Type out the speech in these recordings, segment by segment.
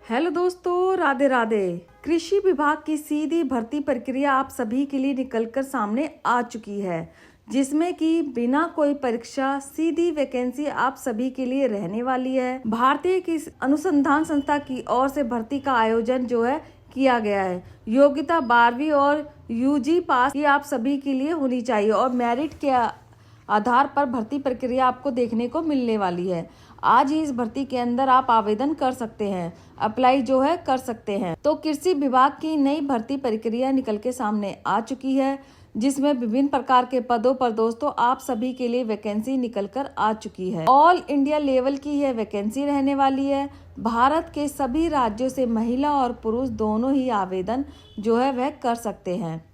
Hello दोस्तों, राधे राधे। कृषि विभाग की सीधी भर्ती प्रक्रिया आप सभी के लिए निकलकर सामने आ चुकी है, जिसमें कि बिना कोई परीक्षा सीधी वैकेंसी आप सभी के लिए रहने वाली है। भारतीय कृषि अनुसंधान संस्था की ओर से भर्ती का आयोजन जो है किया गया है। योग्यता 12वीं और यूजी पास की आप सभी के लिए होनी चाहिए और मेरिट के आधार पर भर्ती प्रक्रिया आपको देखने को मिलने वाली है। आज ही इस भर्ती के अंदर आप आवेदन कर सकते हैं, अप्लाई जो है कर सकते हैं। तो कृषि विभाग की नई भर्ती प्रक्रिया निकल के सामने आ चुकी है, जिसमें विभिन्न प्रकार के पदों पर दोस्तों आप सभी के लिए वैकेंसी निकल कर आ चुकी है। ऑल इंडिया लेवल की यह वैकेंसी रहने वाली है। भारत के सभी राज्यों से महिला और पुरुष दोनों ही आवेदन जो है वह कर सकते हैं।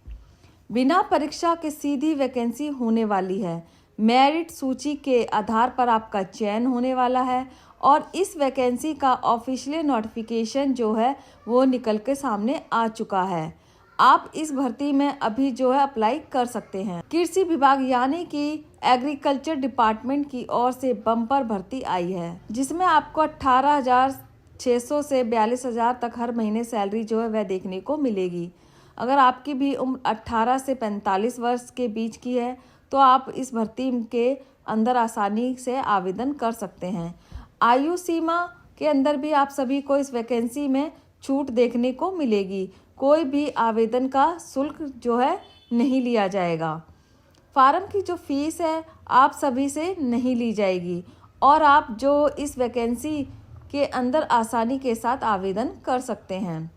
बिना परीक्षा के सीधी वैकेंसी होने वाली है। मेरिट सूची के आधार पर आपका चयन होने वाला है और इस वैकेंसी का ऑफिशियल नोटिफिकेशन जो है वो निकल के सामने आ चुका है। आप इस भर्ती में अभी जो है अप्लाई कर सकते हैं। कृषि विभाग यानी कि एग्रीकल्चर डिपार्टमेंट की ओर से बम्पर भर्ती आई है, जिसमें आपको 18,600 से 42,000 तक हर महीने सैलरी जो है वह देखने को मिलेगी। अगर आपकी भी उम्र 18 से 45 वर्ष के बीच की है तो आप इस भर्ती के अंदर आसानी से आवेदन कर सकते हैं। आयु सीमा के अंदर भी आप सभी को इस वैकेंसी में छूट देखने को मिलेगी। कोई भी आवेदन का शुल्क जो है नहीं लिया जाएगा। फार्म की जो फीस है आप सभी से नहीं ली जाएगी और आप जो इस वैकेंसी के अंदर आसानी के साथ आवेदन कर सकते हैं।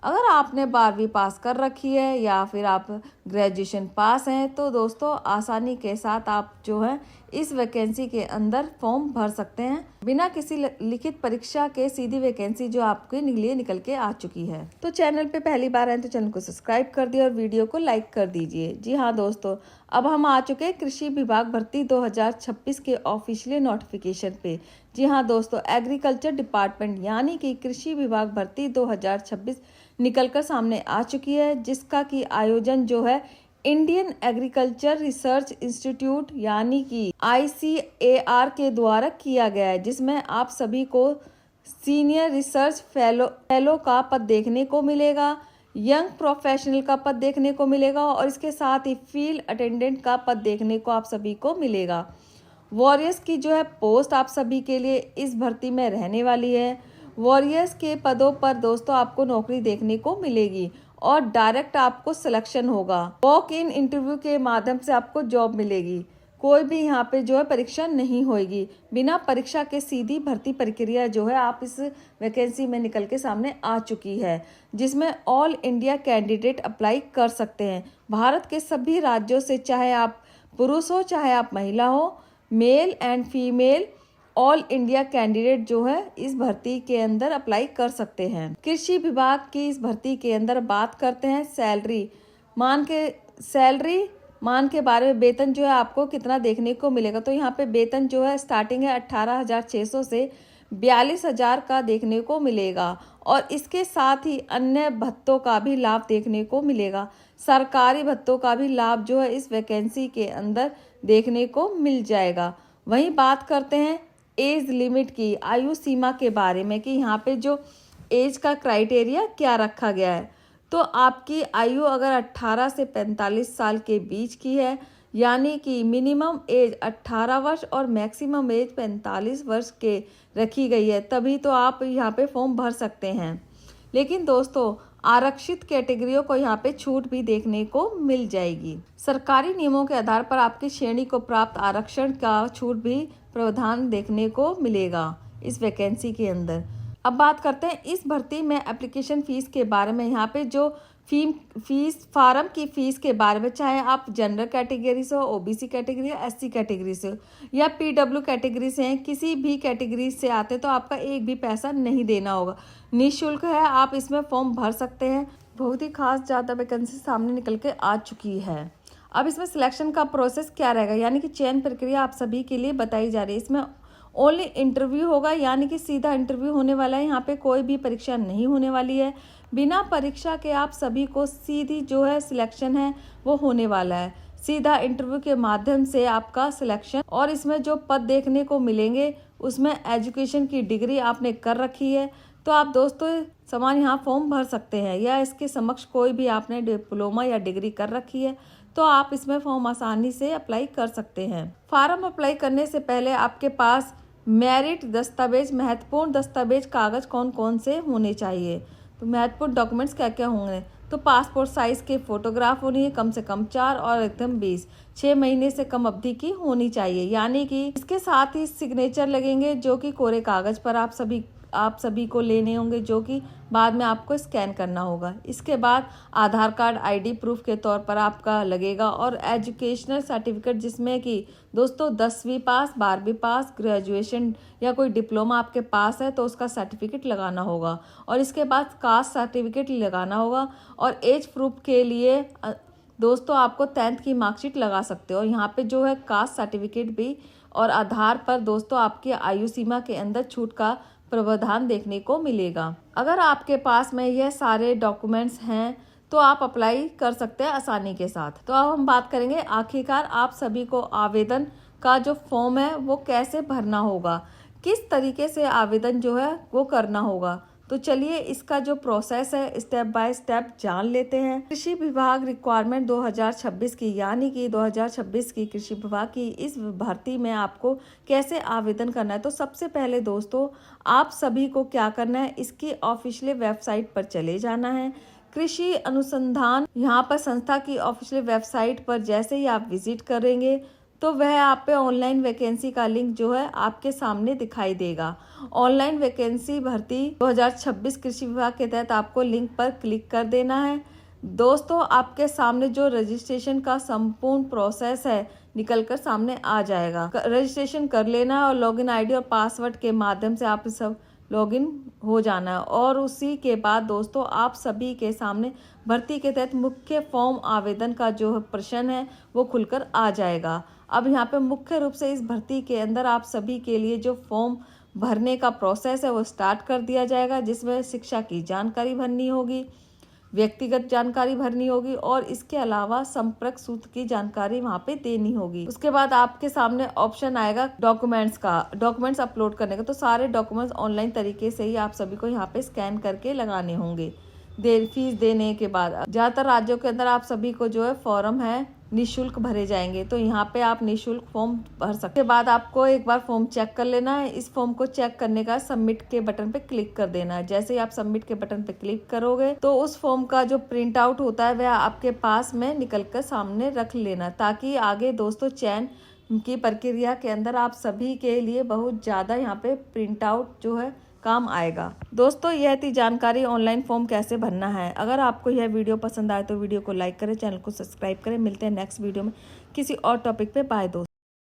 अगर आपने 12वीं पास कर रखी है या फिर आप ग्रेजुएशन पास हैं तो दोस्तों आसानी के साथ आप जो है इस वैकेंसी के अंदर फॉर्म भर सकते हैं। बिना किसी लिखित परीक्षा के सीधी वैकेंसी जो आपके लिए निकल के आ चुकी है। तो चैनल पे पहली बार आए तो चैनल को सब्सक्राइब कर दिए और वीडियो को लाइक कर दीजिए। जी हाँ दोस्तों, अब हम आ चुके हैं कृषि विभाग भर्ती 2026 के ऑफिशियल नोटिफिकेशन पे। जी हाँ दोस्तों, एग्रीकल्चर डिपार्टमेंट यानी कि कृषि विभाग भर्ती 2026 निकलकर सामने आ चुकी है, जिसका की आयोजन जो है इंडियन एग्रीकल्चर रिसर्च इंस्टीट्यूट यानी कि ICAR के द्वारा किया गया है, जिसमें आप सभी को सीनियर रिसर्च फेलो का पद देखने को मिलेगा, यंग प्रोफेशनल का पद देखने को मिलेगा और इसके साथ ही फील्ड अटेंडेंट का पद देखने को आप सभी को मिलेगा। वॉरियर्स की जो है पोस्ट आप सभी के लिए इस भर्ती में रहने वाली है। वॉरियर्स के पदों पर दोस्तों आपको नौकरी देखने को मिलेगी और डायरेक्ट आपको सिलेक्शन होगा। वॉक इन इंटरव्यू के माध्यम से आपको जॉब मिलेगी। कोई भी यहाँ पे जो है परीक्षा नहीं होगी। बिना परीक्षा के सीधी भर्ती प्रक्रिया जो है आप इस वैकेंसी में निकल के सामने आ चुकी है, जिसमें ऑल इंडिया कैंडिडेट अप्लाई कर सकते हैं। भारत के सभी राज्यों से, चाहे आप पुरुष हो चाहे आप महिला हो, male and female all India candidate जो है इस भर्ती के अंदर अप्लाई कर सकते हैं। कृषि विभाग की इस भर्ती के अंदर बात करते हैं सैलरी मान के बारे में। वेतन जो है आपको कितना देखने को मिलेगा, तो यहाँ पे वेतन जो है स्टार्टिंग है 18,600 से 42,000 का देखने को मिलेगा और इसके साथ ही अन्य भत्तों का भी लाभ देखने को मिलेगा। सरकारी भत्तों का भी लाभ जो है इस वैकेंसी के अंदर देखने को मिल जाएगा। वहीं बात करते हैं एज लिमिट की, आयु सीमा के बारे में कि यहाँ पे जो एज का क्राइटेरिया क्या रखा गया है। तो आपकी आयु अगर 18 से 45 साल के बीच की है, यानी कि मिनिमम एज 18 वर्ष और मैक्सिमम एज 45 वर्ष के रखी गई है, तभी तो आप यहाँ पे फॉर्म भर सकते हैं। लेकिन दोस्तों आरक्षित कैटेगरियों को यहाँ पे छूट भी देखने को मिल जाएगी। सरकारी नियमों के आधार पर आपकी श्रेणी को प्राप्त आरक्षण का छूट भी प्रावधान देखने को मिलेगा इस वैकेंसी के अंदर। अब बात करते हैं इस भर्ती में एप्लीकेशन फीस के बारे में। यहाँ पे जो फार्म की फीस के बारे में, चाहे आप जनरल कैटेगरी से हो, OBC कैटेगरी, SC कैटेगरी से या PW कैटेगरी से हैं, किसी भी कैटेगरी से आते तो आपका एक भी पैसा नहीं देना होगा, निःशुल्क है। आप इसमें फॉर्म भर सकते हैं। बहुत ही खास ज़्यादा वैकेंसी सामने निकल के आ चुकी है। अब इसमें सिलेक्शन का प्रोसेस क्या रहेगा, यानी कि चयन प्रक्रिया आप सभी के लिए बताई जा रही है। इसमें ओनली इंटरव्यू होगा, यानी कि सीधा इंटरव्यू होने वाला है। यहाँ पे कोई भी परीक्षा नहीं होने वाली है। बिना परीक्षा के आप सभी को सीधी जो है सिलेक्शन है वो होने वाला है। सीधा इंटरव्यू के माध्यम से आपका सिलेक्शन, और इसमें जो पद देखने को मिलेंगे उसमें एजुकेशन की डिग्री आपने कर रखी है तो आप दोस्तों समान यहाँ फॉर्म भर सकते हैं, या इसके समक्ष कोई भी आपने डिप्लोमा या डिग्री कर रखी है तो आप इसमें फॉर्म आसानी से अप्लाई कर सकते हैं। फॉर्म अप्लाई करने से पहले आपके पास मेरिट दस्तावेज, महत्वपूर्ण दस्तावेज कागज कौन कौन से होने चाहिए। तो महत्वपूर्ण डॉक्यूमेंट्स क्या क्या होंगे, तो पासपोर्ट साइज के फोटोग्राफ होनी है, कम से कम 4 और एकदम 20, 6 महीने से कम अवधि की होनी चाहिए, यानी कि इसके साथ ही सिग्नेचर लगेंगे जो कि कोरे कागज पर आप सभी को लेने होंगे, जो कि बाद में आपको स्कैन करना होगा। इसके बाद आधार कार्ड आईडी प्रूफ के तौर पर आपका लगेगा, और एजुकेशनल सर्टिफिकेट जिसमें कि दोस्तों 10वीं पास, 12वीं पास, ग्रेजुएशन या कोई डिप्लोमा आपके पास है तो उसका सर्टिफिकेट लगाना होगा। और इसके बाद कास्ट सर्टिफिकेट लगाना होगा, और एज प्रूफ के लिए दोस्तों आपको 10th की मार्कशीट लगा सकते हो। यहाँ पे जो है कास्ट सर्टिफिकेट भी, और आधार पर दोस्तों आपकी आयु सीमा के अंदर छूट का प्रावधान देखने को मिलेगा। अगर आपके पास में यह सारे डॉक्यूमेंट्स हैं तो आप अप्लाई कर सकते हैं आसानी के साथ। तो अब हम बात करेंगे आखिरकार आप सभी को आवेदन का जो फॉर्म है वो कैसे भरना होगा, किस तरीके से आवेदन जो है वो करना होगा। तो चलिए इसका जो प्रोसेस है स्टेप बाय स्टेप जान लेते हैं। कृषि विभाग रिक्वायरमेंट 2026 की, यानी कि 2026 की कृषि विभाग की इस भर्ती में आपको कैसे आवेदन करना है। तो सबसे पहले दोस्तों आप सभी को क्या करना है, इसकी ऑफिशियल वेबसाइट पर चले जाना है। कृषि अनुसंधान यहाँ पर संस्था की ऑफिशियल वेबसाइट पर जैसे ही आप विजिट करेंगे तो वह आप पे ऑनलाइन वैकेंसी का लिंक जो है आपके सामने दिखाई देगा। ऑनलाइन वैकेंसी भर्ती 2026 कृषि विभाग के तहत आपको लिंक पर क्लिक कर देना है। दोस्तों आपके सामने जो रजिस्ट्रेशन का संपूर्ण प्रोसेस है निकल कर सामने आ जाएगा। रजिस्ट्रेशन कर लेना है और लॉगिन आईडी और पासवर्ड के माध्यम से आप सब लॉगिन हो जाना है, और उसी के बाद दोस्तों आप सभी के सामने भर्ती के तहत मुख्य फॉर्म आवेदन का जो प्रश्न है वो खुलकर आ जाएगा। अब यहाँ पे मुख्य रूप से इस भर्ती के अंदर आप सभी के लिए जो फॉर्म भरने का प्रोसेस है वो स्टार्ट कर दिया जाएगा, जिसमें शिक्षा की जानकारी भरनी होगी, व्यक्तिगत जानकारी भरनी होगी, और इसके अलावा संपर्क सूत्र की जानकारी वहाँ पे देनी होगी। उसके बाद आपके सामने ऑप्शन आएगा डॉक्यूमेंट्स अपलोड करने का। तो सारे डॉक्यूमेंट्स ऑनलाइन तरीके से ही आप सभी को यहाँ पे स्कैन करके लगाने होंगे। फीस देने के बाद ज़्यादातर राज्यों के अंदर आप सभी को जो है फॉर्म है निःशुल्क भरे जाएंगे, तो यहाँ पे आप निःशुल्क फॉर्म भर सकते हैं। बाद आपको एक बार फॉर्म चेक कर लेना है। इस फॉर्म को चेक करने का सबमिट के बटन पे क्लिक कर देना है। जैसे ही आप सबमिट के बटन पे क्लिक करोगे तो उस फॉर्म का जो प्रिंट आउट होता है वह आपके पास में निकल कर सामने रख लेना, ताकि आगे दोस्तों चयन की प्रक्रिया के अंदर आप सभी के लिए बहुत ज़्यादा यहाँ पे प्रिंट आउट जो है काम आएगा। दोस्तों यह थी जानकारी ऑनलाइन फॉर्म कैसे भरना है। अगर आपको यह वीडियो पसंद आए तो वीडियो को लाइक करें, चैनल को सब्सक्राइब करें। मिलते हैं नेक्स्ट वीडियो में किसी और टॉपिक पे। बाय दोस्तों।